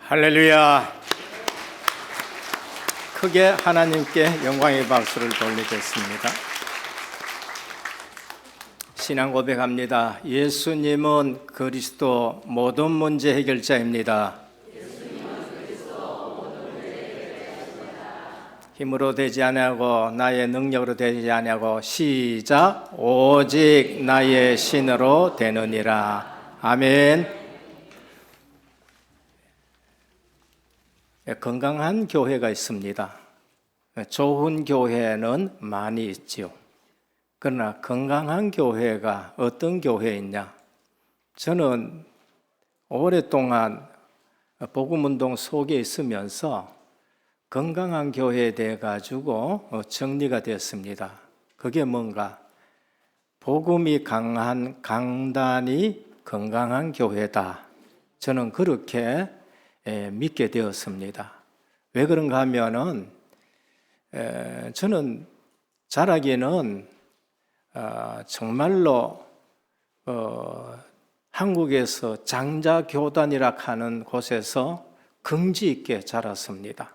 할렐루야. 크게 하나님께 영광의 박수를 돌리겠습니다. 신앙 고백합니다. 예수님은 그리스도 모든 문제 해결자입니다. 힘으로 되지 아니하고 나의 능력으로 되지 아니하고 시작 오직 나의 신으로 되느니라. 아멘. 건강한 교회가 있습니다. 좋은 교회는 많이 있지요. 그러나 건강한 교회가 어떤 교회이냐? 저는 오랫동안 복음운동 속에 있으면서 건강한 교회에 대해 가지고 정리가 되었습니다. 그게 뭔가? 복음이 강한 강단이 건강한 교회다. 저는 그렇게 믿게 되었습니다. 왜 그런가 하면은 저는 자라기는 정말로 한국에서 장자교단이라 하는 곳에서 긍지 있게 자랐습니다.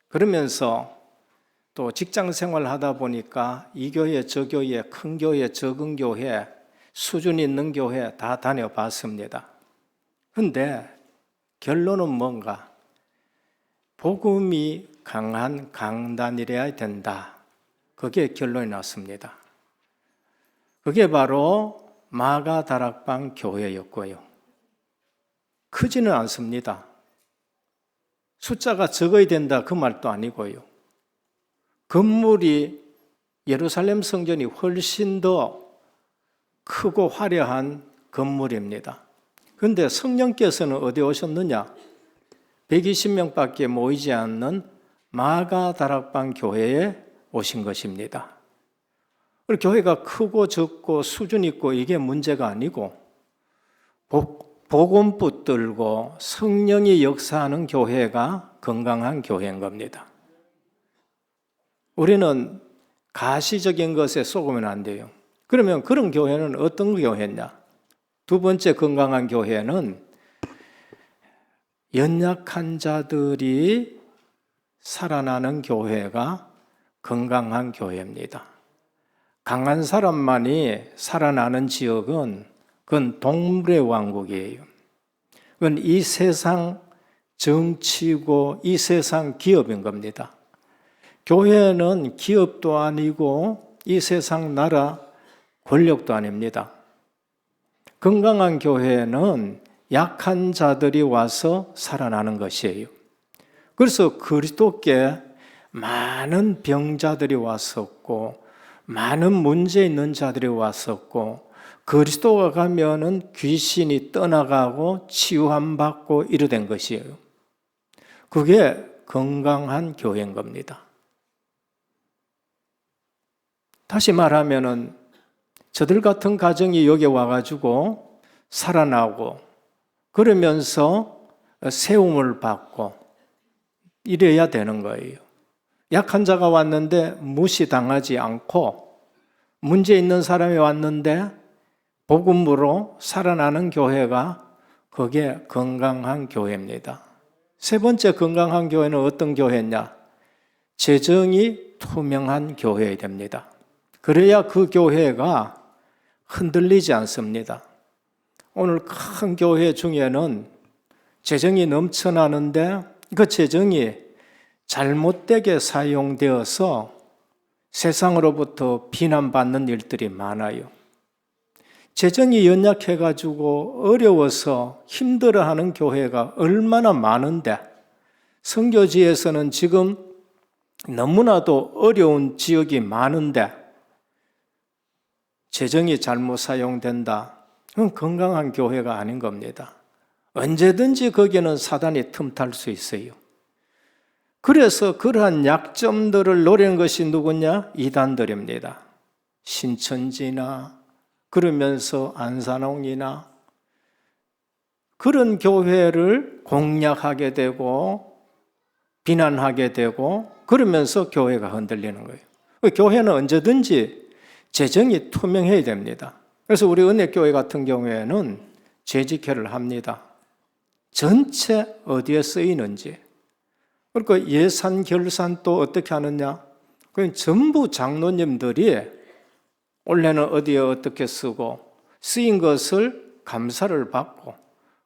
그러면서 또 직장 생활 하다 보니까 이 교회 저 교회 큰 교회 적은 교회 수준 있는 교회 다 다녀봤습니다. 그런데 결론은 뭔가? 복음이 강한 강단이래야 된다. 그게 결론이 났습니다. 그게 바로 마가다락방 교회였고요. 크지는 않습니다. 숫자가 적어야 된다 그 말도 아니고요. 건물이 예루살렘 성전이 훨씬 더 크고 화려한 건물입니다. 그런데 성령께서는 어디 오셨느냐? 120명밖에 모이지 않는 마가다락방 교회에 오신 것입니다. 교회가 크고 적고 수준 있고 이게 문제가 아니고 복음 붙들고 성령이 역사하는 교회가 건강한 교회인 겁니다. 우리는 가시적인 것에 속으면 안 돼요. 그러면 그런 교회는 어떤 교회냐? 두 번째 건강한 교회는 연약한 자들이 살아나는 교회가 건강한 교회입니다. 강한 사람만이 살아나는 지역은 그건 동물의 왕국이에요. 그건 이 세상 정치고 이 세상 기업인 겁니다. 교회는 기업도 아니고 이 세상 나라 권력도 아닙니다. 건강한 교회는 약한 자들이 와서 살아나는 것이에요. 그래서 그리스도께 많은 병자들이 왔었고 많은 문제 있는 자들이 왔었고 그리스도가 가면은 귀신이 떠나가고 치유함 받고 이래 된 것이에요. 그게 건강한 교회인 겁니다. 다시 말하면은 저들 같은 가정이 여기 와가지고 살아나고 그러면서 세움을 받고 이래야 되는 거예요. 약한 자가 왔는데 무시당하지 않고 문제 있는 사람이 왔는데 복음으로 살아나는 교회가 그게 건강한 교회입니다. 세 번째 건강한 교회는 어떤 교회냐? 재정이 투명한 교회여야 됩니다. 그래야 그 교회가 흔들리지 않습니다. 오늘 큰 교회 중에는 재정이 넘쳐나는데 그 재정이 잘못되게 사용되어서 세상으로부터 비난받는 일들이 많아요. 재정이 연약해가지고 어려워서 힘들어하는 교회가 얼마나 많은데 선교지에서는 지금 너무나도 어려운 지역이 많은데 재정이 잘못 사용된다. 그건 건강한 교회가 아닌 겁니다. 언제든지 거기는 사단이 틈탈 수 있어요. 그래서 그러한 약점들을 노리는 것이 누구냐? 이단들입니다. 신천지나 그러면서 안산홍이나 그런 교회를 공략하게 되고 비난하게 되고 그러면서 교회가 흔들리는 거예요. 교회는 언제든지 재정이 투명해야 됩니다. 그래서 우리 은혜교회 같은 경우에는 재직회를 합니다. 전체 어디에 쓰이는지. 그러니까 예산 결산 또 어떻게 하느냐? 그냥 전부 장로님들이 원래는 어디에 어떻게 쓰고 쓰인 것을 감사를 받고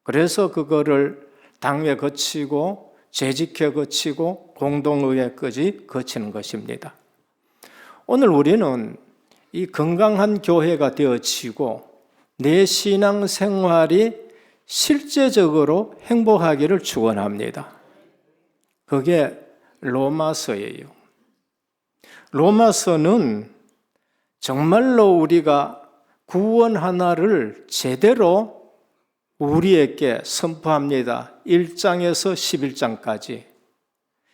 그래서 그거를 당회 거치고 재직회 거치고 공동의회까지 거치는 것입니다. 오늘 우리는 이 건강한 교회가 되어지고 내 신앙 생활이 실제적으로 행복하기를 축원합니다. 그게 로마서예요. 로마서는 정말로 우리가 구원 하나를 제대로 우리에게 선포합니다. 1장에서 11장까지.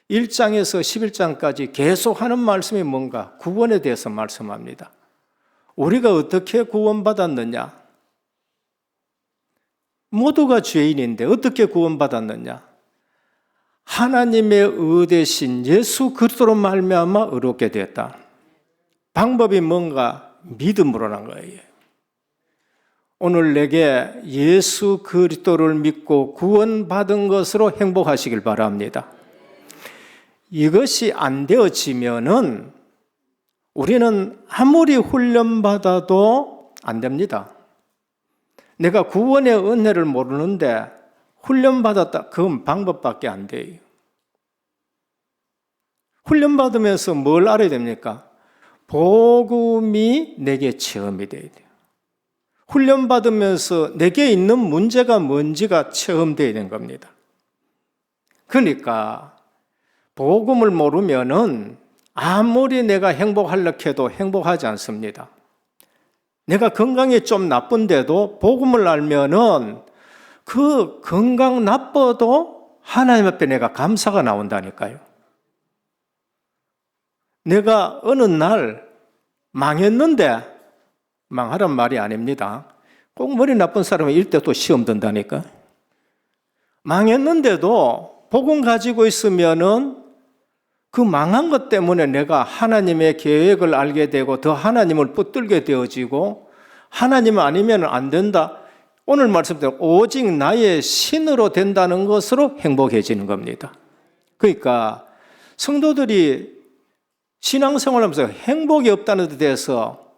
1장에서 11장까지 계속 하는 말씀이 뭔가? 구원에 대해서 말씀합니다. 우리가 어떻게 구원받았느냐? 모두가 죄인인데 어떻게 구원받았느냐? 하나님의 의대신 예수 그리스도로 말미암아 의롭게 되었다. 방법이 뭔가? 믿음으로란 거예요. 오늘 내게 예수 그리스도를 믿고 구원받은 것으로 행복하시길 바랍니다. 이것이 안 되어지면은 우리는 아무리 훈련받아도 안 됩니다. 내가 구원의 은혜를 모르는데 훈련받았다, 그건 방법밖에 안 돼요. 훈련받으면서 뭘 알아야 됩니까? 복음이 내게 체험이 돼야 돼요. 훈련받으면서 내게 있는 문제가 뭔지가 체험되어야 되는 겁니다. 그러니까 복음을 모르면은 아무리 내가 행복하려고 해도 행복하지 않습니다. 내가 건강이 좀 나쁜데도 복음을 알면은 그 건강 나빠도 하나님 앞에 내가 감사가 나온다니까요. 내가 어느 날 망했는데, 망하란 말이 아닙니다. 꼭 머리 나쁜 사람은 이럴 때 또 시험 든다니까. 망했는데도 복음 가지고 있으면은 그 망한 것 때문에 내가 하나님의 계획을 알게 되고 더 하나님을 붙들게 되어지고 하나님 아니면 안 된다. 오늘 말씀대로 오직 나의 신으로 된다는 것으로 행복해지는 겁니다. 그러니까 성도들이 신앙생활하면서 행복이 없다는 데 대해서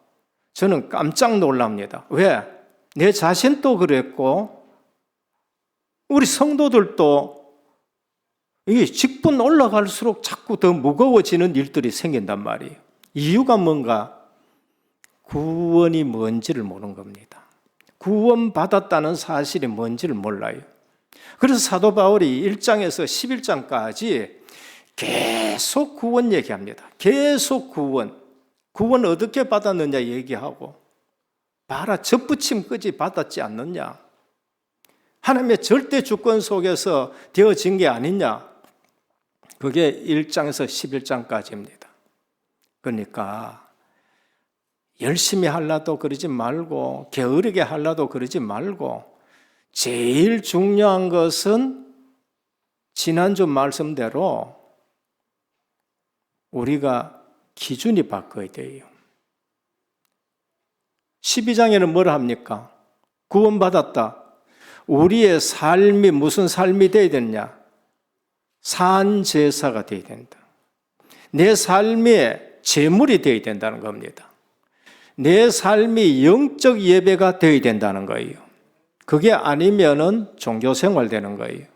저는 깜짝 놀랍니다. 왜? 내 자신도 그랬고 우리 성도들도 이게 직분 올라갈수록 자꾸 더 무거워지는 일들이 생긴단 말이에요. 이유가 뭔가? 구원이 뭔지를 모르는 겁니다. 구원받았다는 사실이 뭔지를 몰라요. 그래서 사도 바울이 1장에서 11장까지 계속 구원 얘기합니다. 계속 구원. 구원 어떻게 받았느냐 얘기하고, 봐라 접붙임까지 받았지 않느냐, 하나님의 절대 주권 속에서 되어진 게 아니냐. 그게 1장에서 11장까지입니다. 그러니까 열심히 하려도 그러지 말고 게으르게 하려도 그러지 말고 제일 중요한 것은 지난주 말씀대로 우리가 기준이 바꿔야 돼요. 12장에는 뭐라 합니까? 구원받았다. 우리의 삶이 무슨 삶이 되어야 되느냐? 산제사가 되어야 된다. 내 삶이 제물이 되어야 된다는 겁니다. 내 삶이 영적 예배가 되어야 된다는 거예요. 그게 아니면은 종교생활 되는 거예요.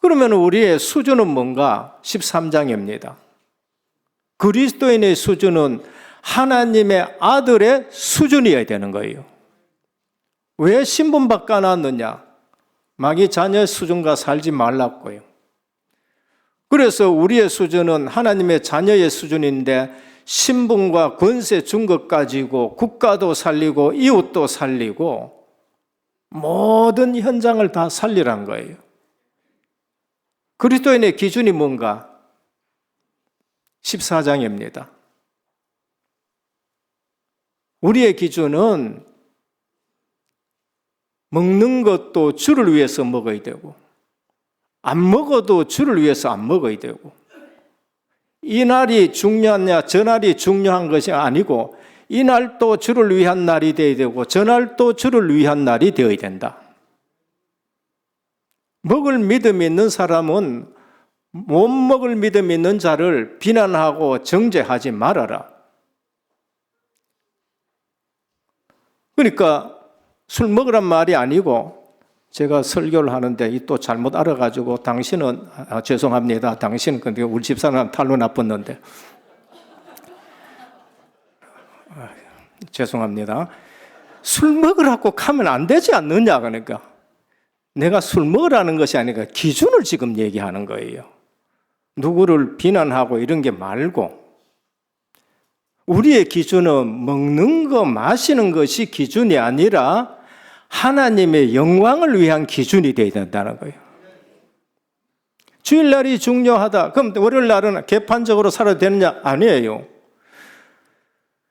그러면 우리의 수준은 뭔가? 13장입니다. 그리스도인의 수준은 하나님의 아들의 수준이어야 되는 거예요. 왜 신분 바꿔놨느냐? 마귀 자녀의 수준과 살지 말라고요. 그래서 우리의 수준은 하나님의 자녀의 수준인데 신분과 권세 준 것 가지고 국가도 살리고 이웃도 살리고 모든 현장을 다 살리란 거예요. 그리스도인의 기준이 뭔가? 14장입니다. 우리의 기준은 먹는 것도 주를 위해서 먹어야 되고 안 먹어도 주를 위해서 안 먹어야 되고, 이 날이 중요하냐 저 날이 중요한 것이 아니고 이 날도 주를 위한 날이 되어야 되고 저 날도 주를 위한 날이 되어야 된다. 먹을 믿음이 있는 사람은 못 먹을 믿음이 있는 자를 비난하고 정죄하지 말아라. 그러니까 술 먹으란 말이 아니고, 제가 설교를 하는데 이 또 잘못 알아가지고 당신은 죄송합니다. 당신은 근데 우리 집사람 탈로 나빴는데 죄송합니다. 술 먹으라고 하면 안 되지 않느냐. 그러니까 내가 술 먹으라는 것이 아니라 기준을 지금 얘기하는 거예요. 누구를 비난하고 이런 게 말고, 우리의 기준은 먹는 거 마시는 것이 기준이 아니라 하나님의 영광을 위한 기준이 되어야 된다는 거예요. 주일날이 중요하다. 그럼 월요일날은 개판적으로 살아도 되느냐? 아니에요.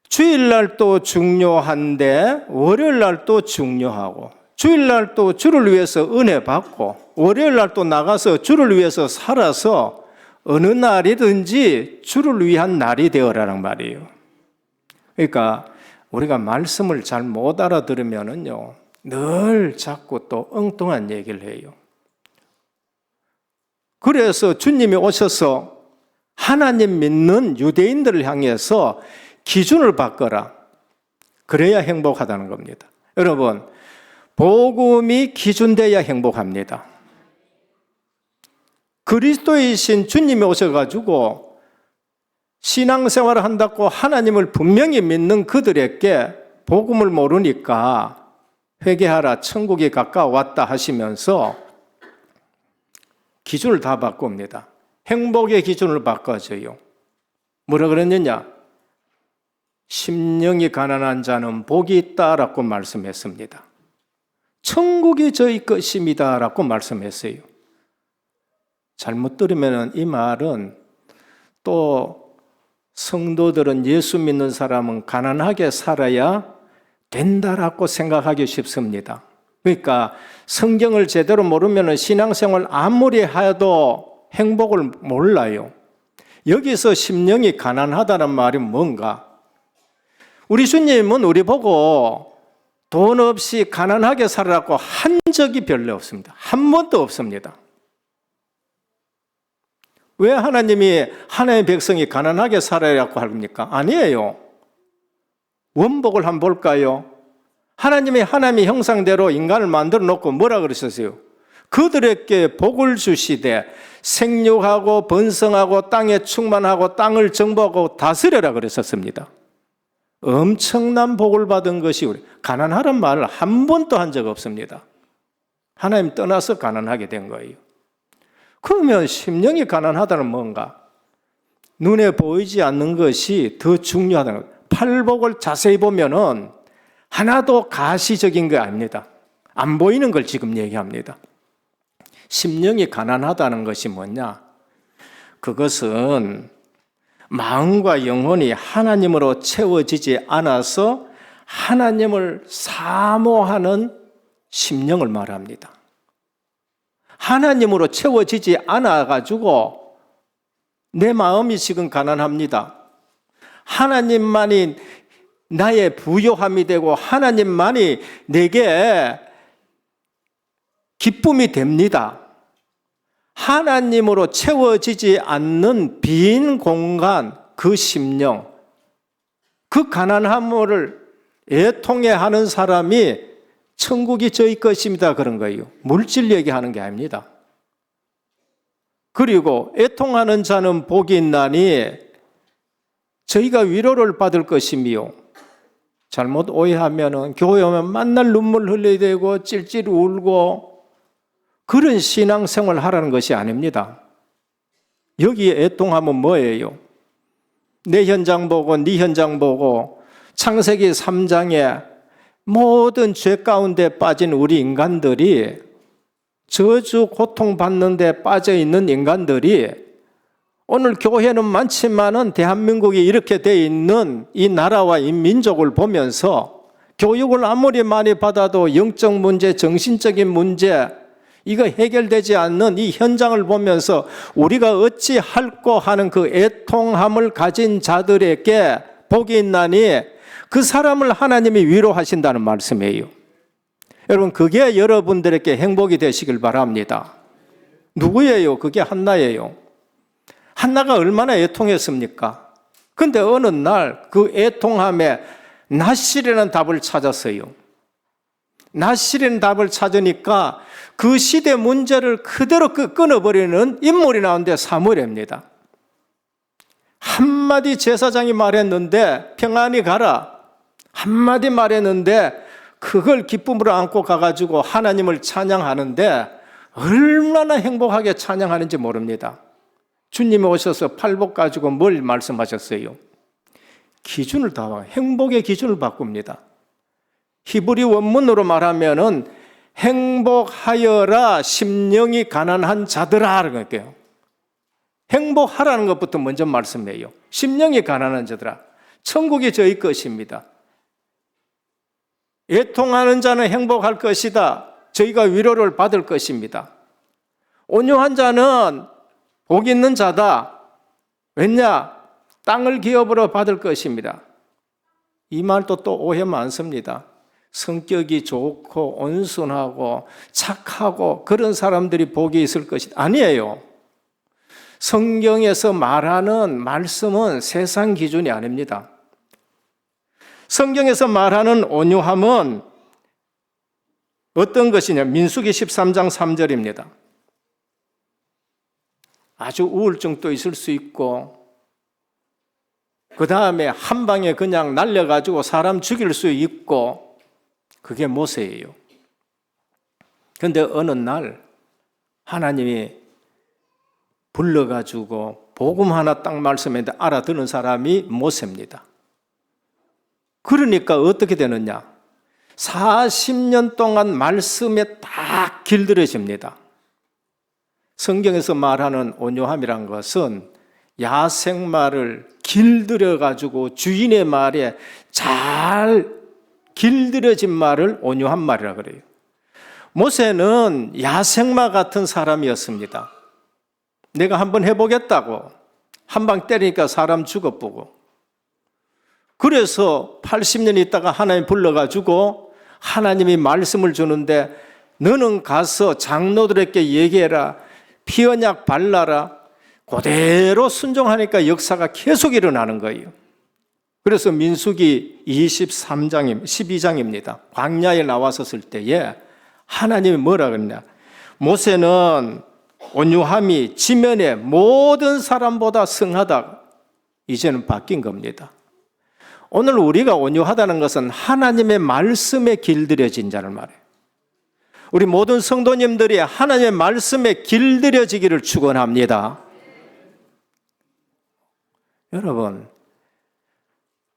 주일날도 중요한데 월요일날도 중요하고, 주일날도 주를 위해서 은혜 받고, 월요일날도 나가서 주를 위해서 살아서 어느 날이든지 주를 위한 날이 되어라는 말이에요. 그러니까 우리가 말씀을 잘 못 알아들으면은요, 늘 자꾸 또 엉뚱한 얘기를 해요. 그래서 주님이 오셔서 하나님 믿는 유대인들을 향해서 기준을 바꿔라. 그래야 행복하다는 겁니다. 여러분, 복음이 기준돼야 행복합니다. 그리스도이신 주님이 오셔가지고 신앙생활을 한다고 하나님을 분명히 믿는 그들에게 복음을 모르니까 회개하라, 천국이 가까워왔다 하시면서 기준을 다 바꿉니다. 행복의 기준을 바꿔줘요. 뭐라 그랬느냐? 심령이 가난한 자는 복이 있다라고 말씀했습니다. 천국이 저희 것입니다라고 말씀했어요. 잘못 들으면 이 말은 또 성도들은 예수 믿는 사람은 가난하게 살아야 된다라고 생각하기 쉽습니다. 그러니까 성경을 제대로 모르면 신앙생활 아무리 해도 행복을 몰라요. 여기서 심령이 가난하다는 말이 뭔가? 우리 주님은 우리 보고 돈 없이 가난하게 살라고 한 적이 별로 없습니다. 한 번도 없습니다. 왜 하나님이 하나님의 백성이 가난하게 살아야라고 합니까? 아니에요. 원복을 한번 볼까요? 하나님이 하나님의 형상대로 인간을 만들어 놓고 뭐라 그러셨어요? 그들에게 복을 주시되 생육하고 번성하고 땅에 충만하고 땅을 정복하고 다스려라 그랬었습니다. 엄청난 복을 받은 것이 우리 가난하란 말을 한 번도 한 적 없습니다. 하나님 떠나서 가난하게 된 거예요. 그러면 심령이 가난하다는 뭔가? 눈에 보이지 않는 것이 더 중요하다는 거예요. 팔복을 자세히 보면은 하나도 가시적인 게 아닙니다. 안 보이는 걸 지금 얘기합니다. 심령이 가난하다는 것이 뭐냐? 그것은 마음과 영혼이 하나님으로 채워지지 않아서 하나님을 사모하는 심령을 말합니다. 하나님으로 채워지지 않아가지고 내 마음이 지금 가난합니다. 하나님만이 나의 부요함이 되고 하나님만이 내게 기쁨이 됩니다. 하나님으로 채워지지 않는 빈 공간, 그 심령, 그 가난함을 애통해하는 사람이 천국이 저희 것입니다 그런 거예요. 물질 얘기하는 게 아닙니다. 그리고 애통하는 자는 복이 있나니 저희가 위로를 받을 것이며, 잘못 오해하면 교회 오면 만날 눈물 흘려야 되고 찔찔 울고 그런 신앙생활을 하라는 것이 아닙니다. 여기에 애통하면 뭐예요? 내 현장 보고 네 현장 보고 창세기 3장에 모든 죄 가운데 빠진 우리 인간들이, 저주 고통받는 데 빠져 있는 인간들이, 오늘 교회는 많지만은 대한민국이 이렇게 돼 있는 이 나라와 이 민족을 보면서 교육을 아무리 많이 받아도 영적 문제, 정신적인 문제, 이거 해결되지 않는 이 현장을 보면서 우리가 어찌 할꼬 하는 그 애통함을 가진 자들에게 복이 있나니 그 사람을 하나님이 위로하신다는 말씀이에요. 여러분, 그게 여러분들에게 행복이 되시길 바랍니다. 누구예요? 그게 한나예요. 한나가 얼마나 애통했습니까? 근데 어느 날 그 애통함에 낫실이라는 답을 찾았어요. 낫실이라는 답을 찾으니까 그 시대 문제를 그대로 끊어버리는 인물이 나오는데 사무엘입니다. 한마디 제사장이 말했는데 평안히 가라. 한마디 말했는데 그걸 기쁨으로 안고 가가지고 하나님을 찬양하는데 얼마나 행복하게 찬양하는지 모릅니다. 주님이 오셔서 팔복 가지고 뭘 말씀하셨어요? 기준을 행복의 기준을 바꿉니다. 히브리 원문으로 말하면은 행복하여라 심령이 가난한 자들아 하는 거예요. 행복하라는 것부터 먼저 말씀해요. 심령이 가난한 자들아. 천국이 저희 것입니다. 애통하는 자는 행복할 것이다. 저희가 위로를 받을 것입니다. 온유한 자는 복 있는 자다. 왜냐? 땅을 기업으로 받을 것입니다. 이 말도 또 오해 많습니다. 성격이 좋고 온순하고 착하고 그런 사람들이 복이 있을 것이다. 아니에요. 성경에서 말하는 말씀은 세상 기준이 아닙니다. 성경에서 말하는 온유함은 어떤 것이냐? 민수기 13장 3절입니다. 아주 우울증도 있을 수 있고 그 다음에 한 방에 그냥 날려가지고 사람 죽일 수 있고 그게 모세예요. 그런데 어느 날 하나님이 불러가지고 복음 하나 딱 말씀했는데 알아듣는 사람이 모세입니다. 그러니까 어떻게 되느냐? 40년 동안 말씀에 딱 길들여집니다. 성경에서 말하는 온유함이란 것은 야생마를 길들여가지고 주인의 말에 잘 길들여진 말을 온유한 말이라 그래요. 모세는 야생마 같은 사람이었습니다. 내가 한번 해보겠다고 한 방 때리니까 사람 죽어보고 그래서 80년 있다가 하나님 불러가지고 하나님이 말씀을 주는데 너는 가서 장로들에게 얘기해라. 피언약 발라라. 그대로 순종하니까 역사가 계속 일어나는 거예요. 그래서 민수기 12장입니다. 광야에 나왔었을 때에 하나님이 뭐라 그랬냐? 모세는 온유함이 지면의 모든 사람보다 성하다. 이제는 바뀐 겁니다. 오늘 우리가 온유하다는 것은 하나님의 말씀에 길들여진 자를 말해요. 우리 모든 성도님들이 하나님의 말씀에 길들여지기를 축원합니다. 여러분,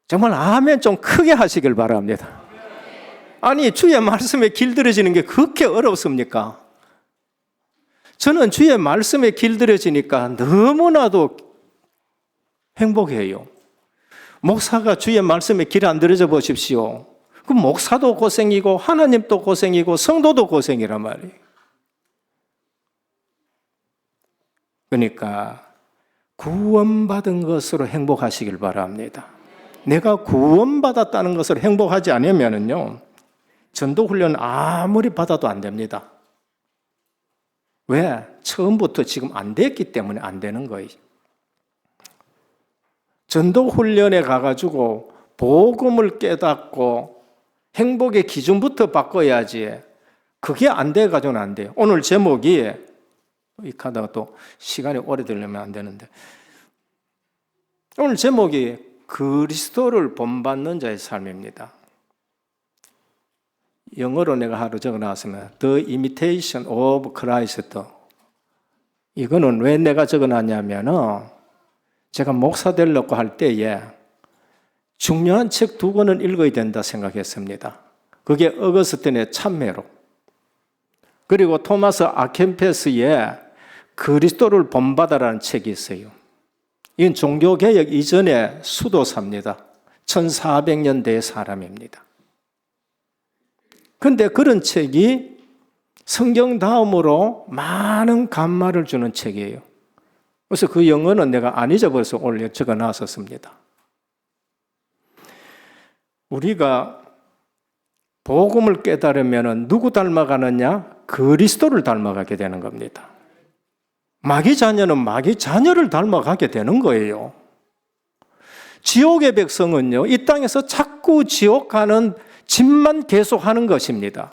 정말 아멘 좀 크게 하시길 바랍니다. 아니, 주의 말씀에 길들여지는 게 그렇게 어렵습니까? 저는 주의 말씀에 길들여지니까 너무나도 행복해요. 목사가 주의 말씀에 길 안 들여져 보십시오. 그 목사도 고생이고 하나님도 고생이고 성도도 고생이란 말이에요. 그러니까 구원받은 것으로 행복하시길 바랍니다. 내가 구원받았다는 것으로 행복하지 않으면요 전도훈련 아무리 받아도 안 됩니다. 왜? 처음부터 지금 안 됐기 때문에 안 되는 거예요. 전도훈련에 가가지고 복음을 깨닫고 행복의 기준부터 바꿔야지. 그게 안 돼가지고는 안 돼요. 오늘 제목이 이 카드가 또 시간이 오래 들려면 안 되는데 오늘 제목이 그리스도를 본받는 자의 삶입니다. 영어로 내가 하루 적어놨으면 The Imitation of Christ. 이거는 왜 내가 적어놨냐면은 제가 목사 되려고 할 때에 중요한 책 2권은 읽어야 된다 생각했습니다. 그게 어거스틴의 참회록 그리고 토마스 아켄페스의 그리스도를 본받아라는 책이 있어요. 이건 종교개혁 이전의 수도사입니다. 1400년대의 사람입니다. 그런데 그런 책이 성경 다음으로 많은 감마를 주는 책이에요. 그래서 그 영어는 내가 안 잊어버려서 오늘 적어놨었습니다. 우리가 복음을 깨달으면 누구 닮아가느냐? 그리스도를 닮아가게 되는 겁니다. 마귀 자녀는 마귀 자녀를 닮아가게 되는 거예요. 지옥의 백성은요, 이 땅에서 자꾸 지옥 가는 짓만 계속하는 것입니다.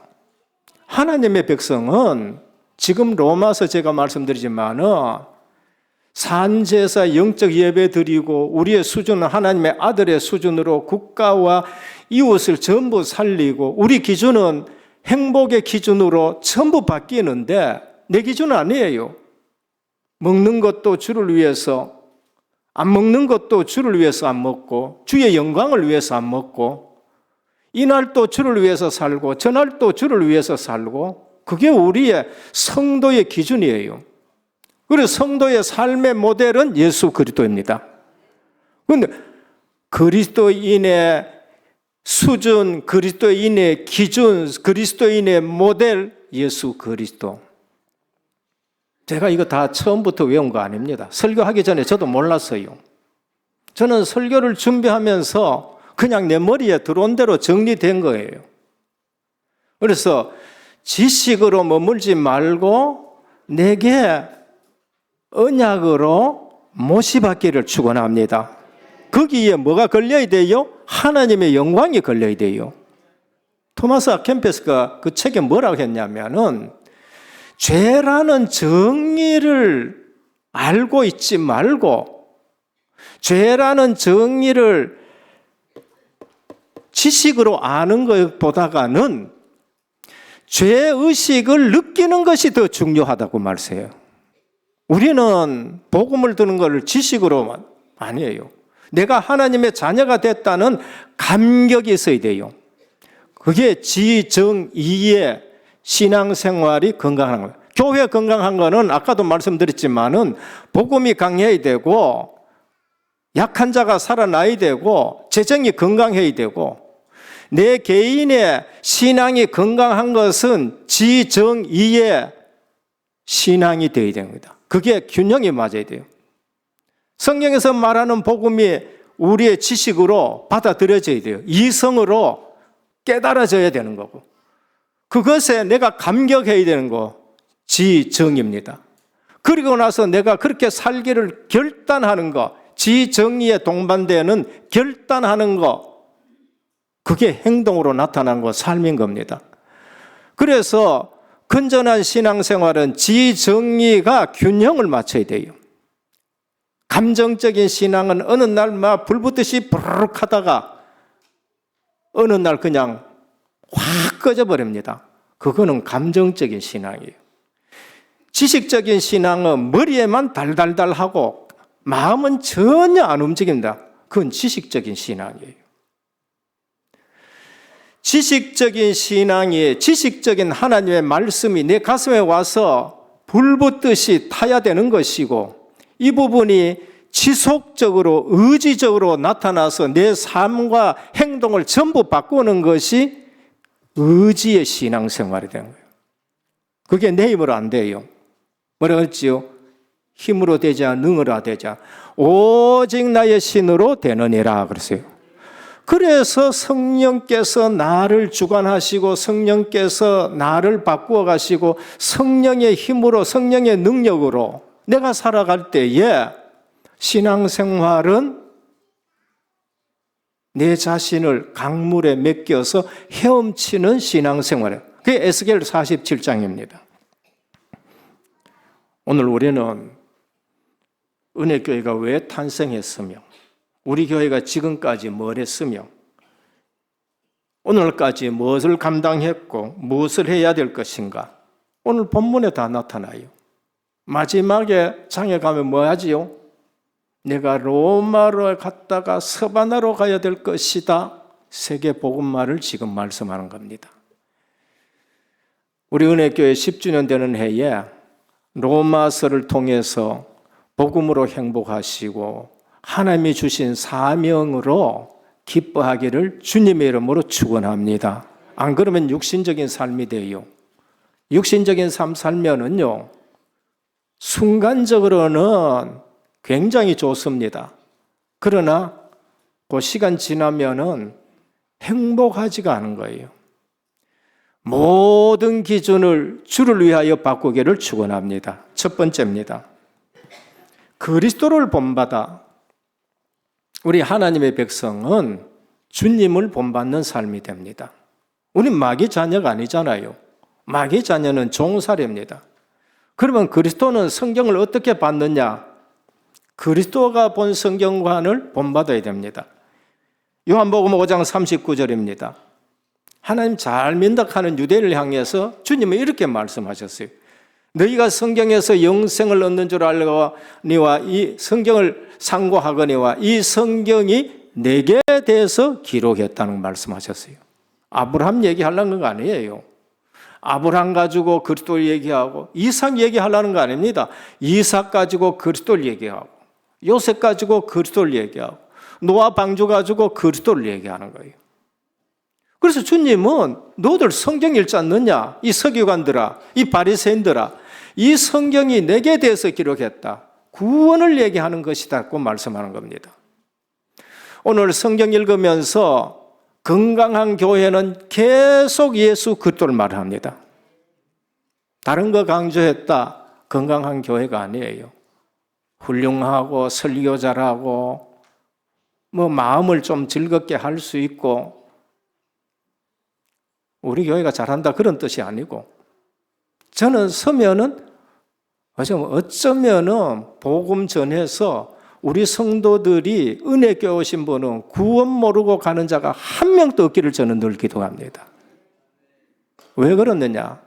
하나님의 백성은 지금 로마서 제가 말씀드리지만은 산제사 영적 예배 드리고 우리의 수준은 하나님의 아들의 수준으로 국가와 이웃을 전부 살리고 우리 기준은 행복의 기준으로 전부 바뀌는데 내 기준은 아니에요. 먹는 것도 주를 위해서, 안 먹는 것도 주를 위해서 안 먹고, 주의 영광을 위해서 안 먹고, 이날도 주를 위해서 살고 저날도 주를 위해서 살고, 그게 우리의 성도의 기준이에요. 그래서 성도의 삶의 모델은 예수 그리스도입니다. 그런데 그리스도인의 수준, 그리스도인의 기준, 그리스도인의 모델, 예수 그리스도. 제가 이거 다 처음부터 외운 거 아닙니다. 설교하기 전에 저도 몰랐어요. 저는 설교를 준비하면서 그냥 내 머리에 들어온 대로 정리된 거예요. 그래서 지식으로 머물지 말고 내게 언약으로 모시받기를 축원합니다. 거기에 뭐가 걸려야 돼요? 하나님의 영광이 걸려야 돼요. 토마스 아 캠페스가 그 책에 뭐라고 했냐면은 죄라는 정의를 알고 있지 말고 죄라는 정의를 지식으로 아는 것보다는 죄의식을 느끼는 것이 더 중요하다고 말해요. 우리는 복음을 듣는 것을 지식으로만 아니에요. 내가 하나님의 자녀가 됐다는 감격이 있어야 돼요. 그게 지정이의 신앙생활이 건강한 거예요. 교회 건강한 거는 아까도 말씀드렸지만은 복음이 강해야 되고 약한 자가 살아나야 되고 재정이 건강해야 되고 내 개인의 신앙이 건강한 것은 지정이의 신앙이 되어야 됩니다. 그게 균형이 맞아야 돼요. 성경에서 말하는 복음이 우리의 지식으로 받아들여져야 돼요. 이성으로 깨달아져야 되는 거고 그것에 내가 감격해야 되는 거 지정입니다. 그리고 나서 내가 그렇게 살기를 결단하는 거 지정의에 동반되는 결단하는 거 그게 행동으로 나타난 거 삶인 겁니다. 그래서 건전한 신앙생활은 지정의가 균형을 맞춰야 돼요. 감정적인 신앙은 어느 날 막 불붙듯이 부르륵 하다가 어느 날 그냥 확 꺼져버립니다. 그거는 감정적인 신앙이에요. 지식적인 신앙은 머리에만 달달달하고 마음은 전혀 안 움직인다. 그건 지식적인 신앙이에요. 지식적인 신앙이 지식적인 하나님의 말씀이 내 가슴에 와서 불붙듯이 타야 되는 것이고 이 부분이 지속적으로 의지적으로 나타나서 내 삶과 행동을 전부 바꾸는 것이 의지의 신앙생활이 되는 거예요. 그게 내 힘으로 안 돼요. 뭐라고 했지요? 힘으로 되자 능으로 되자 오직 나의 신으로 되느니라 그랬어요. 그래서 성령께서 나를 주관하시고 성령께서 나를 바꾸어 가시고 성령의 힘으로 성령의 능력으로 내가 살아갈 때에 신앙생활은 내 자신을 강물에 맡겨서 헤엄치는 신앙생활이에요. 그게 에스겔 47장입니다. 오늘 우리는 은혜교회가 왜 탄생했으며 우리 교회가 지금까지 뭘 했으며 오늘까지 무엇을 감당했고 무엇을 해야 될 것인가 오늘 본문에 다 나타나요. 마지막에 장에 가면 뭐 하지요? 내가 로마로 갔다가 서바나로 가야 될 것이다. 세계 복음화를 지금 말씀하는 겁니다. 우리 은혜교회 10주년 되는 해에 로마서를 통해서 복음으로 행복하시고 하나님이 주신 사명으로 기뻐하기를 주님의 이름으로 축원합니다. 안 그러면 육신적인 삶이 돼요. 육신적인 삶 살면은요 순간적으로는 굉장히 좋습니다. 그러나 그 시간 지나면은 행복하지가 않은 거예요. 모든 기준을 주를 위하여 바꾸기를 축원합니다. 첫 번째입니다. 그리스도를 본받아 우리 하나님의 백성은 주님을 본받는 삶이 됩니다. 우린 마귀 자녀가 아니잖아요. 마귀 자녀는 종살이입니다. 그러면 그리스도는 성경을 어떻게 받느냐? 그리스도가 본 성경관을 본받아야 됩니다. 요한복음 5장 39절입니다. 하나님 잘 민덕하는 유대인을 향해서 주님은 이렇게 말씀하셨어요. 너희가 성경에서 영생을 얻는 줄 알거니와 이 성경을 상고하거니와 이 성경이 내게 대해서 기록했다는 말씀하셨어요. 아브라함 얘기하려는 거 아니에요. 아브라함 가지고 그리스도를 얘기하고 이삭 얘기하려는 거 아닙니다. 이삭 가지고 그리스도를 얘기하고 요셉 가지고 그리스도를 얘기하고 노아 방주 가지고 그리스도를 얘기하는 거예요. 그래서 주님은 너들 성경 읽지 않느냐? 이 서기관들아, 이 바리새인들아, 이 성경이 내게 대해서 기록했다. 구원을 얘기하는 것이다고 말씀하는 겁니다. 오늘 성경 읽으면서 건강한 교회는 계속 예수 그리스도를 말합니다. 다른 거 강조했다. 건강한 교회가 아니에요. 훌륭하고 설교 잘하고 마음을 좀 즐겁게 할 수 있고 우리 교회가 잘한다 그런 뜻이 아니고 저는 서면은 어쩌면은 복음 전해서 우리 성도들이 은혜 깨우신 분은 구원 모르고 가는 자가 한 명도 없기를 저는 늘 기도합니다. 왜 그러느냐?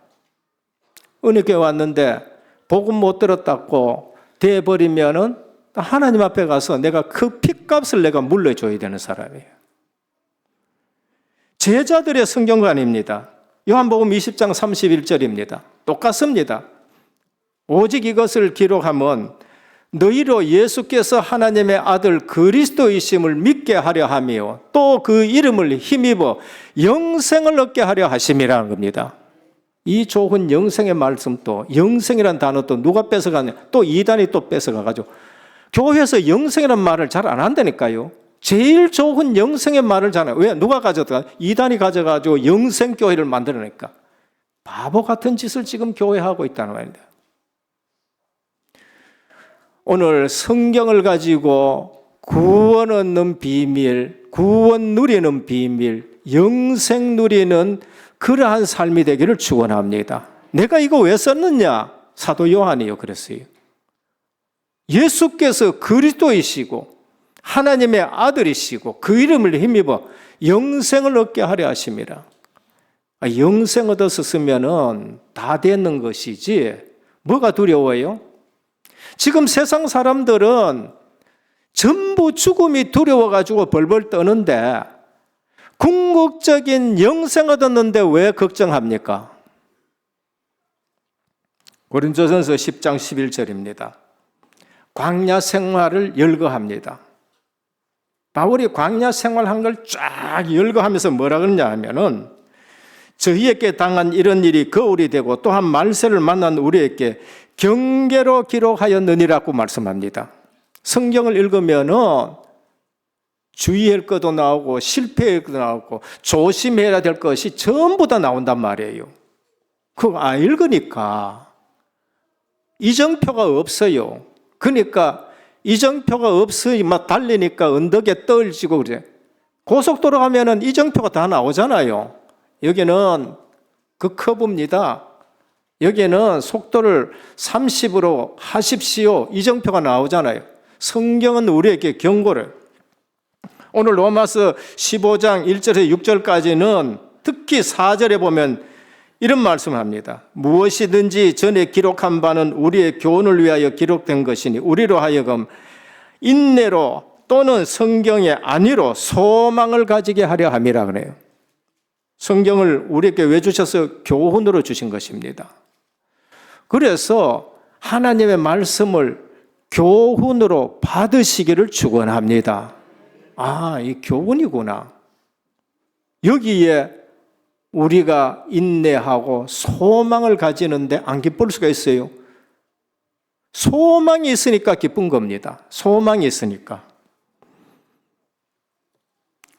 은혜 깨웠는데 복음 못 들었다고 돼버리면은 하나님 앞에 가서 내가 그 핏값을 내가 물려줘야 되는 사람이에요. 제자들의 성경관입니다. 요한복음 20장 31절입니다. 똑같습니다. 오직 이것을 기록하면 너희로 예수께서 하나님의 아들 그리스도이심을 믿게 하려 하며 또 그 이름을 힘입어 영생을 얻게 하려 하심이라는 겁니다. 이 좋은 영생의 말씀도 영생이라는 단어도 누가 뺏어가냐? 또 이단이 또 뺏어가가지고 교회에서 영생이라는 말을 잘 안 한다니까요. 제일 좋은 영생의 말을 잘 안 해요. 왜? 누가 가져가? 이단이 가져가지고 영생교회를 만들어내니까. 바보 같은 짓을 지금 교회하고 있다는 말입니다. 오늘 성경을 가지고 구원 얻는 비밀, 구원 누리는 비밀, 영생 누리는 그러한 삶이 되기를 축원합니다. 내가 이거 왜 썼느냐? 사도 요한이요 그랬어요. 예수께서 그리스도이시고 하나님의 아들이시고 그 이름을 힘입어 영생을 얻게 하려 하심이라. 영생 얻었으면은 다 되는 것이지 뭐가 두려워요? 지금 세상 사람들은 전부 죽음이 두려워가지고 벌벌 떠는데 궁극적인 영생 얻었는데 왜 걱정합니까? 고린도전서 10장 11절입니다. 광야 생활을 열거합니다. 바울이 광야 생활한 걸 쫙 열거하면서 뭐라 그러냐 하면은 저희에게 당한 이런 일이 거울이 되고 또한 말세를 만난 우리에게 경계로 기록하였느니라고 말씀합니다. 성경을 읽으면은 주의할 것도 나오고 실패할 것도 나오고 조심해야 될 것이 전부 다 나온단 말이에요. 그거 안 읽으니까 이정표가 없어요. 그러니까 이정표가 없으니 막 달리니까 언덕에 떨지고 그래. 고속도로 가면은 이정표가 다 나오잖아요. 여기는 그 커브입니다. 여기는 속도를 30으로 하십시오. 이정표가 나오잖아요. 성경은 우리에게 경고를. 오늘 로마서 15장 1절에서 6절까지는 특히 4절에 보면 이런 말씀을 합니다. 무엇이든지 전에 기록한 바는 우리의 교훈을 위하여 기록된 것이니 우리로 하여금 인내로 또는 성경의 안위로 소망을 가지게 하려 함이라 그래요. 성경을 우리에게 왜 주셔서 교훈으로 주신 것입니다. 그래서 하나님의 말씀을 교훈으로 받으시기를 축원합니다. 아, 이 교훈이구나. 여기에 우리가 인내하고 소망을 가지는데 안 기쁠 수가 있어요. 소망이 있으니까 기쁜 겁니다. 소망이 있으니까.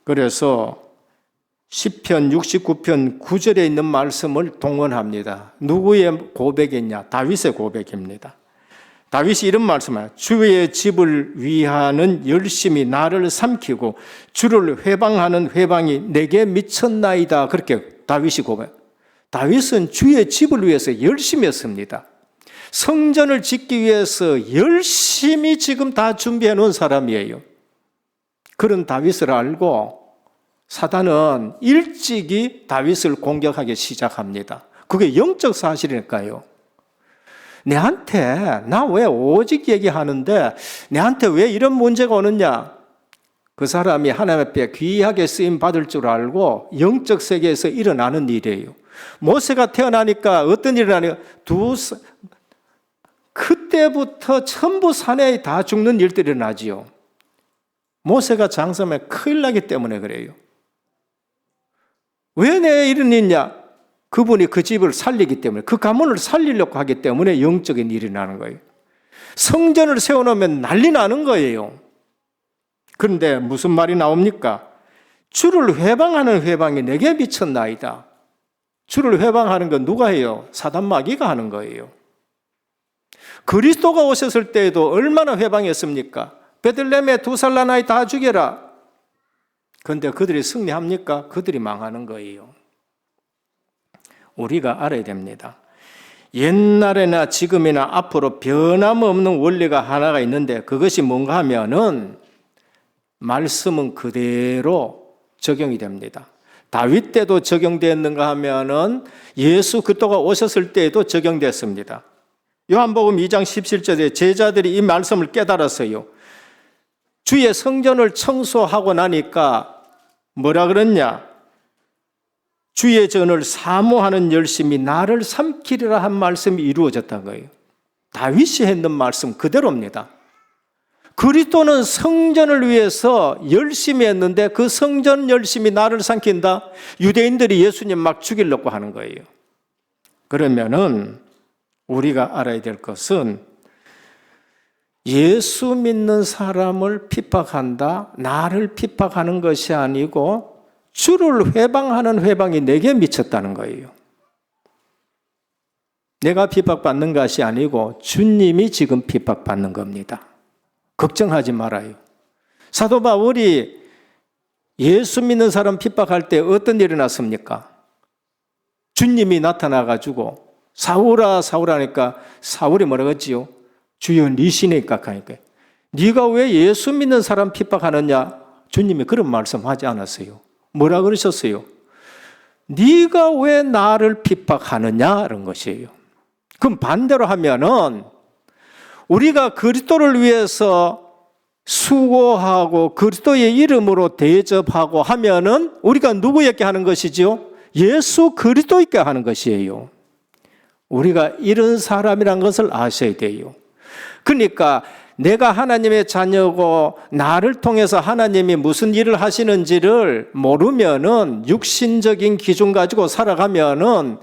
그래서 시편 69편 9절에 있는 말씀을 동원합니다. 누구의 고백이냐? 다윗의 고백입니다. 다윗이 이런 말씀을 주의 집을 위하는 열심히 나를 삼키고 주를 회방하는 회방이 내게 미쳤나이다. 그렇게 다윗이 고백. 다윗은 주의 집을 위해서 열심히 했습니다. 성전을 짓기 위해서 열심히 지금 다 준비해 놓은 사람이에요. 그런 다윗을 알고 사단은 일찍이 다윗을 공격하기 시작합니다. 그게 영적 사실이니까요. 내한테 나 왜 오직 얘기하는데 내한테 왜 이런 문제가 오느냐? 그 사람이 하나님 앞에 귀하게 쓰임 받을 줄 알고 영적 세계에서 일어나는 일이에요. 모세가 태어나니까 어떤 일이 일어나냐? 그때부터 전부 사내에 다 죽는 일들이 일어나지요. 모세가 장성하면 큰일 나기 때문에 그래요. 왜 내 이런 일이냐? 그분이 그 집을 살리기 때문에, 그 가문을 살리려고 하기 때문에 영적인 일이 나는 거예요. 성전을 세워놓으면 난리 나는 거예요. 그런데 무슨 말이 나옵니까? 주를 회방하는 회방이 내게 미쳤나이다. 주를 회방하는 건 누가 해요? 사단 마귀가 하는 거예요. 그리스도가 오셨을 때에도 얼마나 회방했습니까? 베들레헴에 2살 난 아이 다 죽여라. 그런데 그들이 승리합니까? 그들이 망하는 거예요. 우리가 알아야 됩니다. 옛날에나 지금이나 앞으로 변함없는 원리가 하나가 있는데 그것이 뭔가 하면은 말씀은 그대로 적용이 됩니다. 다윗 때도 적용됐는가 하면은 예수 그리스도가 오셨을 때에도 적용됐습니다. 요한복음 2장 17절에 제자들이 이 말씀을 깨달았어요. 주의 성전을 청소하고 나니까 뭐라 그랬냐? 주의 전을 사모하는 열심이 나를 삼키리라 한 말씀이 이루어졌다는 거예요. 다윗이 했는 말씀 그대로입니다. 그리스도는 성전을 위해서 열심히 했는데 그 성전 열심이 나를 삼킨다? 유대인들이 예수님 막 죽이려고 하는 거예요. 그러면은 우리가 알아야 될 것은 예수 믿는 사람을 핍박한다, 나를 핍박하는 것이 아니고 주를 회방하는 회방이 내게 미쳤다는 거예요. 내가 핍박받는 것이 아니고 주님이 지금 핍박받는 겁니다. 걱정하지 말아요. 사도 바울이 예수 믿는 사람 핍박할 때 어떤 일이 났습니까? 주님이 나타나가지고 사울아 사울아 하니까 사울이 뭐라고 했지요? 주여 네 신이니까 하니까 네가 왜 예수 믿는 사람 핍박하느냐? 주님이 그런 말씀하지 않았어요. 뭐라 그러셨어요? 네가 왜 나를 핍박하느냐? 이런 것이에요. 그럼 반대로 하면은 우리가 그리스도를 위해서 수고하고 그리스도의 이름으로 대접하고 하면은 우리가 누구에게 하는 것이지요? 예수 그리스도에게 하는 것이에요. 우리가 이런 사람이란 것을 아셔야 돼요. 그러니까 내가 하나님의 자녀고 나를 통해서 하나님이 무슨 일을 하시는지를 모르면은 육신적인 기준 가지고 살아가면은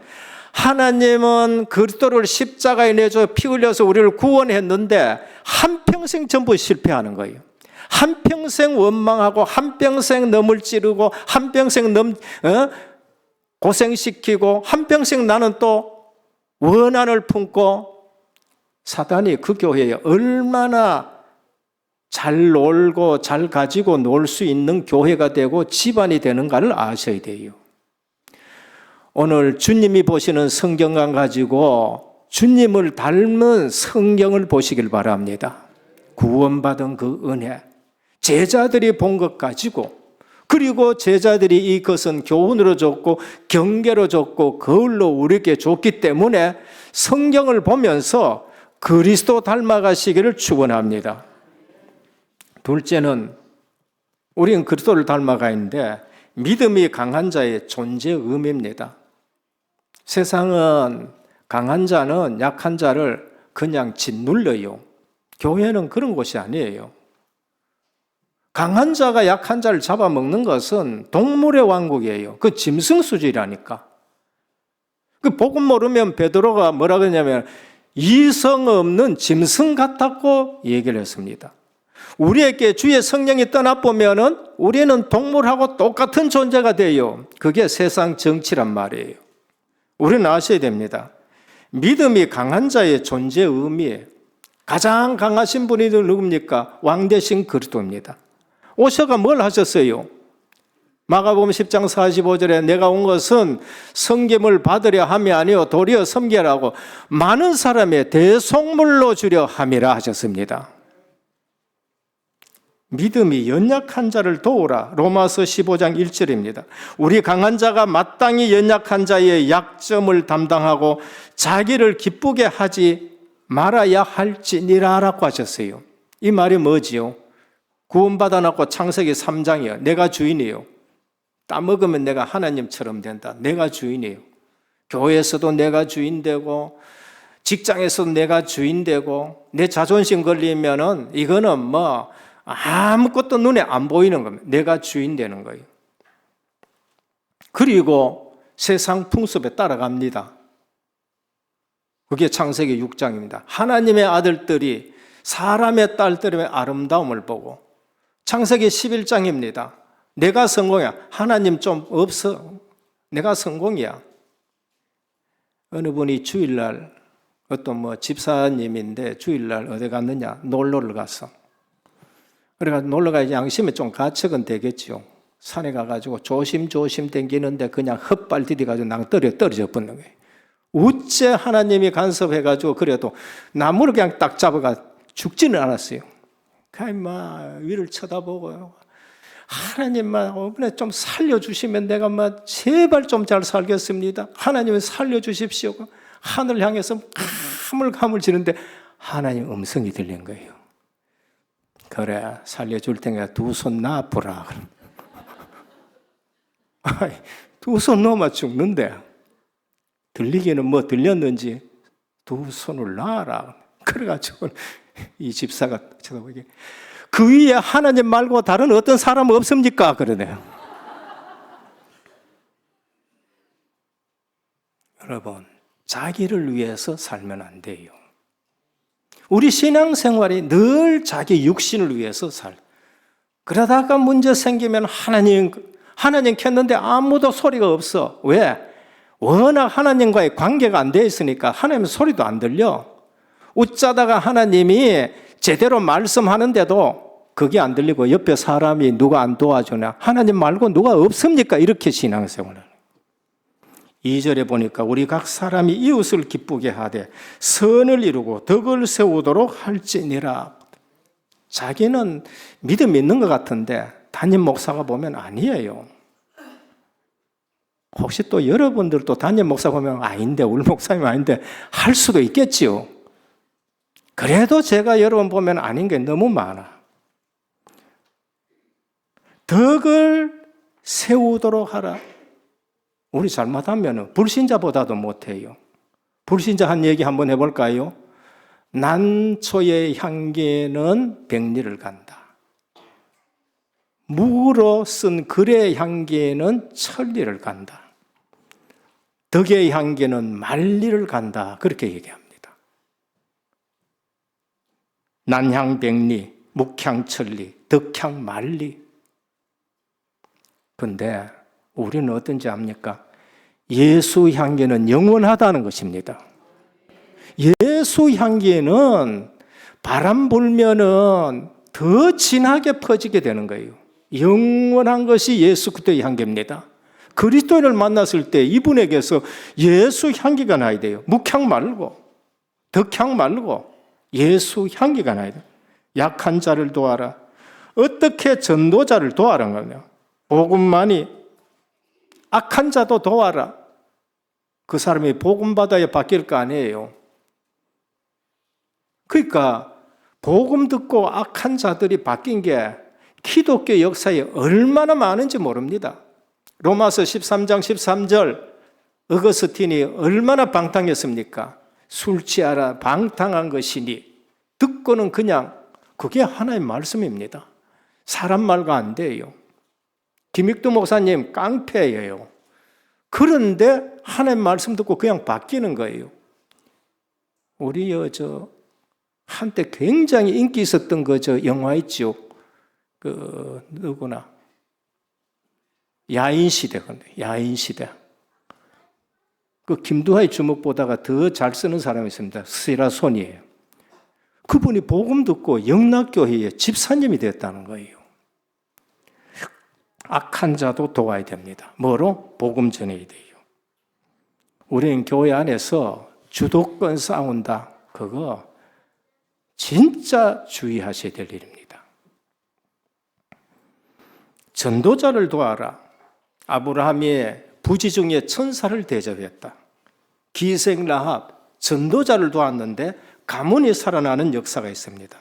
하나님은 그리스도를 십자가에 내줘 피 흘려서 우리를 구원했는데 한평생 전부 실패하는 거예요. 한평생 원망하고 한평생 넘을 찌르고 한평생 고생시키고 한평생 나는 또 원한을 품고 사단이 그 교회에 얼마나 잘 놀고 잘 가지고 놀 수 있는 교회가 되고 집안이 되는가를 아셔야 돼요. 오늘 주님이 보시는 성경관 가지고 주님을 닮은 성경을 보시길 바랍니다. 구원받은 그 은혜, 제자들이 본 것 가지고 그리고 제자들이 이것은 교훈으로 줬고 경계로 줬고 거울로 우리에게 줬기 때문에 성경을 보면서 그리스도 닮아가시기를 축원합니다. 둘째는 우리는 그리스도를 닮아가는데 믿음이 강한 자의 존재 의미입니다. 세상은 강한 자는 약한 자를 그냥 짓눌러요. 교회는 그런 곳이 아니에요. 강한 자가 약한 자를 잡아먹는 것은 동물의 왕국이에요. 그 짐승 수준이라니까. 그 복음 모르면 베드로가 뭐라 그러냐면 이성 없는 짐승 같다고 얘기를 했습니다. 우리에게 주의 성령이 떠나보면은 우리는 동물하고 똑같은 존재가 돼요. 그게 세상 정치란 말이에요. 우리는 아셔야 됩니다. 믿음이 강한 자의 존재 의미에 가장 강하신 분이 누굽니까? 왕 대신 그리스도입니다. 오셔가 뭘 하셨어요? 마가복음 10장 45절에 내가 온 것은 섬김을 받으려 함이 아니요 도리어 섬기라고 많은 사람의 대속물로 주려 함이라 하셨습니다. 믿음이 연약한 자를 도우라. 로마서 15장 1절입니다. 우리 강한 자가 마땅히 연약한 자의 약점을 담당하고 자기를 기쁘게 하지 말아야 할지니라라고 하셨어요. 이 말이 뭐지요? 구원받아놨고 창세기 3장이요. 내가 주인이요. 따먹으면 내가 하나님처럼 된다. 내가 주인이에요. 교회에서도 내가 주인 되고 직장에서도 내가 주인 되고 내 자존심 걸리면은 이거는 뭐 아무것도 눈에 안 보이는 겁니다. 내가 주인 되는 거예요. 그리고 세상 풍습에 따라갑니다. 그게 창세기 6장입니다. 하나님의 아들들이 사람의 딸들의 아름다움을 보고 창세기 11장입니다. 내가 성공이야. 하나님 좀 없어. 내가 성공이야. 어느 분이 주일날 어떤 집사님인데 주일날 어디 갔느냐? 놀러를 갔어. 그래가지고 놀러가 양심에 좀 가책은 되겠죠. 산에 가가지고 조심조심 댕기는데 그냥 헛발 디뎌가지고 낭 떨어져 버는 거예요. 우째 하나님이 간섭해가지고 그래도 나무를 그냥 딱 잡아가 죽지는 않았어요. 그냥 위를 쳐다보고요. 하나님만 이번에 좀 살려주시면 내가 제발 좀 잘 살겠습니다. 하나님을 살려주십시오. 하늘 향해서 가물가물지는데 하나님 음성이 들린 거예요. 그래 살려줄 테니까 두 손 놔보라. 두 손 놓으면 죽는데 들리기는 들렸는지 두 손을 놔라. 그래가지고 이 집사가 쳐다보게 그 위에 하나님 말고 다른 어떤 사람 없습니까? 그러네요. 여러분, 자기를 위해서 살면 안 돼요. 우리 신앙생활이 늘 자기 육신을 위해서 그러다가 문제 생기면 하나님 켰는데 아무도 소리가 없어. 왜? 워낙 하나님과의 관계가 안 돼 있으니까 하나님 소리도 안 들려. 웃자다가 하나님이 제대로 말씀하는데도 그게 안 들리고 옆에 사람이 누가 안 도와주냐. 하나님 말고 누가 없습니까? 이렇게 신앙생활을. 2절에 보니까 우리 각 사람이 이웃을 기쁘게 하되 선을 이루고 덕을 세우도록 할지니라. 자기는 믿음이 있는 것 같은데 담임 목사가 보면 아니에요. 혹시 또 여러분들도 담임 목사 보면 아닌데 우리 목사님 아닌데 할 수도 있겠지요. 그래도 제가 여러분 보면 아닌 게 너무 많아. 덕을 세우도록 하라. 우리 잘못하면 불신자보다도 못해요. 불신자 한 얘기 한번 해볼까요? 난초의 향기는 백리를 간다. 무로 쓴 글의 향기는 천리를 간다. 덕의 향기는 만리를 간다. 그렇게 얘기합니다. 난향백리, 묵향천리, 덕향만리. 그런데 우리는 어떤지 압니까? 예수 향기는 영원하다는 것입니다. 예수 향기는 바람 불면은 더 진하게 퍼지게 되는 거예요. 영원한 것이 예수 그리스도의 향기입니다. 그리스도인을 만났을 때 이분에게서 예수 향기가 나야 돼요. 묵향 말고, 덕향 말고 예수 향기가 나야 돼요. 약한 자를 도와라. 어떻게 전도자를 도와라는 거냐? 복음만이 악한 자도 도와라. 그 사람이 복음 받아야 바뀔 거 아니에요. 그러니까 복음 듣고 악한 자들이 바뀐 게 기독교 역사에 얼마나 많은지 모릅니다. 로마서 13장 13절 어거스틴이 얼마나 방탕했습니까? 술 취하라 방탕한 것이니 듣고는 그냥 그게 하나의 말씀입니다. 사람 말과 안 돼요. 김익두 목사님 깡패예요. 그런데 하나님 말씀 듣고 그냥 바뀌는 거예요. 우리 한때 굉장히 인기 있었던 영화 있죠. 누구나 야인시대. 야인시대. 김두하의 주먹보다가 더 잘 쓰는 사람이 있습니다. 시라손이에요. 그분이 복음 듣고 영락교회의 집사님이 됐다는 거예요. 악한 자도 도와야 됩니다. 뭐로? 복음 전해야 돼요. 우리는 교회 안에서 주도권 싸운다. 그거 진짜 주의하셔야 될 일입니다. 전도자를 도와라. 아브라함이 부지 중에 천사를 대접했다. 기생 라합, 전도자를 도왔는데 가문이 살아나는 역사가 있습니다.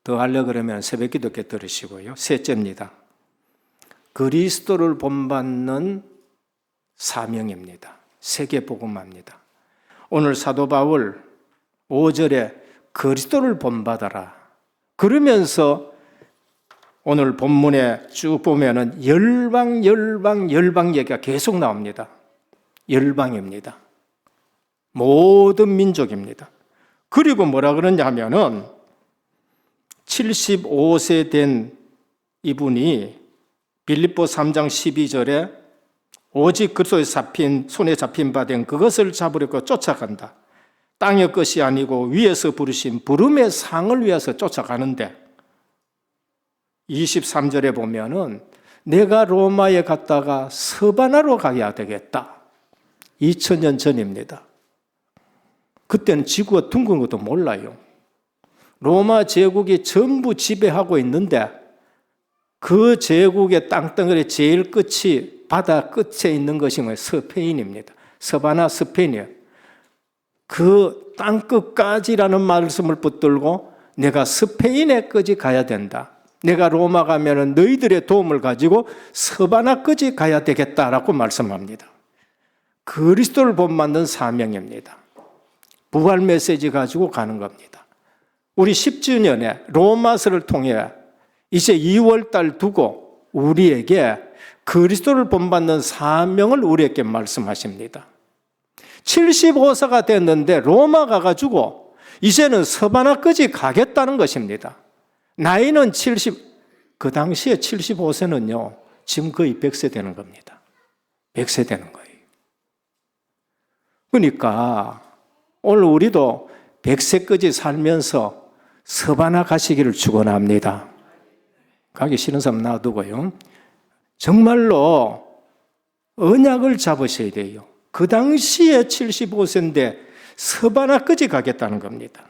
더 하려고 그러면 새벽기도 께 들으시고요. 셋째입니다. 그리스도를 본받는 사명입니다. 세계복음화입니다. 오늘 사도 바울 5절에 그리스도를 본받아라. 그러면서 오늘 본문에 쭉 보면은 열방 얘기가 계속 나옵니다. 열방입니다. 모든 민족입니다. 그리고 뭐라 그러냐 하면은 75세 된 이분이 빌립보 3장 12절에 오직 그리스도에 손에 잡힌 바 된 그것을 잡으려고 쫓아간다. 땅의 것이 아니고 위에서 부르신 부름의 상을 위해서 쫓아가는데 23절에 보면은 내가 로마에 갔다가 서바나로 가야 되겠다. 2000년 전입니다. 그때는 지구가 둥근 것도 몰라요. 로마 제국이 전부 지배하고 있는데 그 제국의 땅덩어리 제일 끝이 바다 끝에 있는 것이 뭐예요? 스페인입니다. 서바나 스페인이에요. 그 땅끝까지라는 말씀을 붙들고 내가 스페인에까지 가야 된다. 내가 로마 가면은 너희들의 도움을 가지고 서바나까지 가야 되겠다라고 말씀합니다. 그리스도를 본받는 사명입니다. 부활 메시지 가지고 가는 겁니다. 우리 10주년에 로마서를 통해 이제 2월 달 두고 우리에게 그리스도를 본받는 사명을 우리에게 말씀하십니다. 75세가 됐는데 로마 가가지고 이제는 서바나까지 가겠다는 것입니다. 나이는 그 당시에 75세는요, 지금 거의 100세 되는 겁니다. 100세 되는 거예요. 그러니까 오늘 우리도 100세까지 살면서 서바나 가시기를 축원합니다. 가기 싫은 사람 놔두고요. 정말로 언약을 잡으셔야 돼요. 그 당시에 75세인데 서바나까지 가겠다는 겁니다.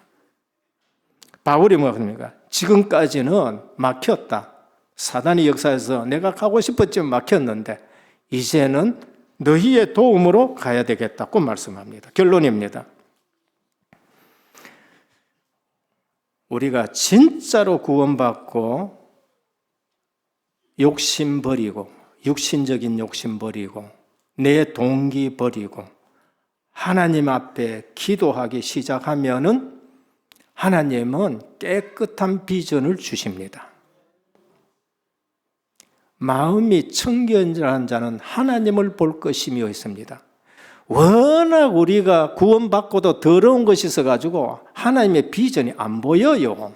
바울이 뭐가 그럽니까? 지금까지는 막혔다. 사단의 역사에서 내가 가고 싶었지만 막혔는데 이제는 너희의 도움으로 가야 되겠다고 말씀합니다. 결론입니다. 우리가 진짜로 구원받고 욕심 버리고 육신적인 욕심 버리고 내 동기 버리고 하나님 앞에 기도하기 시작하면은 하나님은 깨끗한 비전을 주십니다. 마음이 청결한 자는 하나님을 볼 것이며 있습니다. 워낙 우리가 구원받고도 더러운 것이 있어가지고 하나님의 비전이 안 보여요.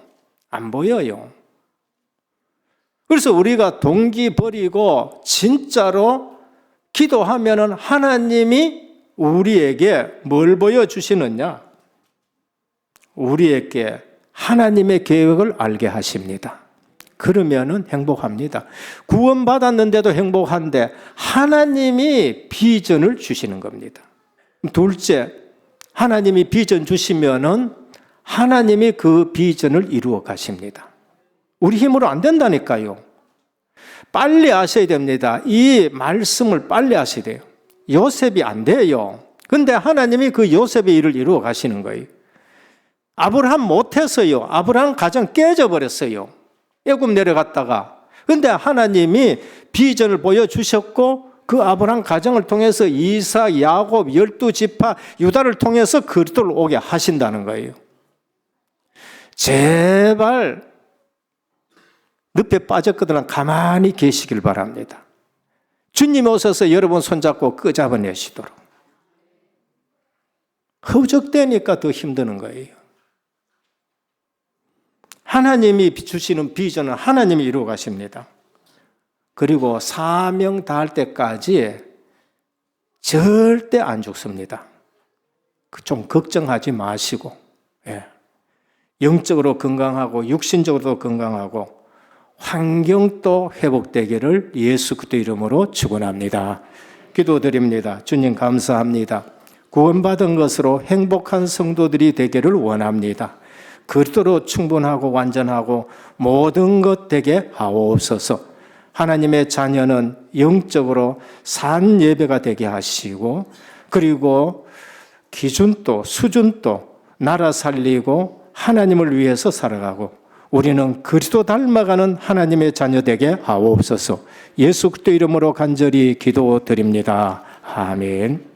안 보여요. 그래서 우리가 동기 버리고 진짜로 기도하면은 하나님이 우리에게 뭘 보여주시느냐? 우리에게 하나님의 계획을 알게 하십니다. 그러면은 행복합니다. 구원받았는데도 행복한데 하나님이 비전을 주시는 겁니다. 둘째, 하나님이 비전 주시면은 하나님이 그 비전을 이루어 가십니다. 우리 힘으로 안 된다니까요. 빨리 아셔야 됩니다. 이 말씀을 빨리 아셔야 돼요. 요셉이 안 돼요. 근데 하나님이 그 요셉의 일을 이루어 가시는 거예요. 아브라함 못해서요. 아브라함 가정 깨져버렸어요. 애굽 내려갔다가. 근데 하나님이 비전을 보여주셨고 그 아브라함 가정을 통해서 이삭, 야곱, 12지파 유다를 통해서 그리스도를 오게 하신다는 거예요. 제발 늪에 빠졌거든 가만히 계시길 바랍니다. 주님 오셔서 여러분 손잡고 끄잡아내시도록. 허우적대니까 더 힘드는 거예요. 하나님이 주시는 비전은 하나님이 이루어 가십니다. 그리고 사명 다할 때까지 절대 안 죽습니다. 좀 걱정하지 마시고. 예. 영적으로 건강하고 육신적으로도 건강하고 환경도 회복되기를 예수 그리스도 이름으로 축원합니다. 기도드립니다. 주님 감사합니다. 구원받은 것으로 행복한 성도들이 되기를 원합니다. 그리스도로 충분하고 완전하고 모든 것 되게 하옵소서. 하나님의 자녀는 영적으로 산 예배가 되게 하시고 그리고 기준도 수준도 나라 살리고 하나님을 위해서 살아가고 우리는 그리스도 닮아가는 하나님의 자녀 되게 하옵소서. 예수 그리스도 이름으로 간절히 기도드립니다. 아멘.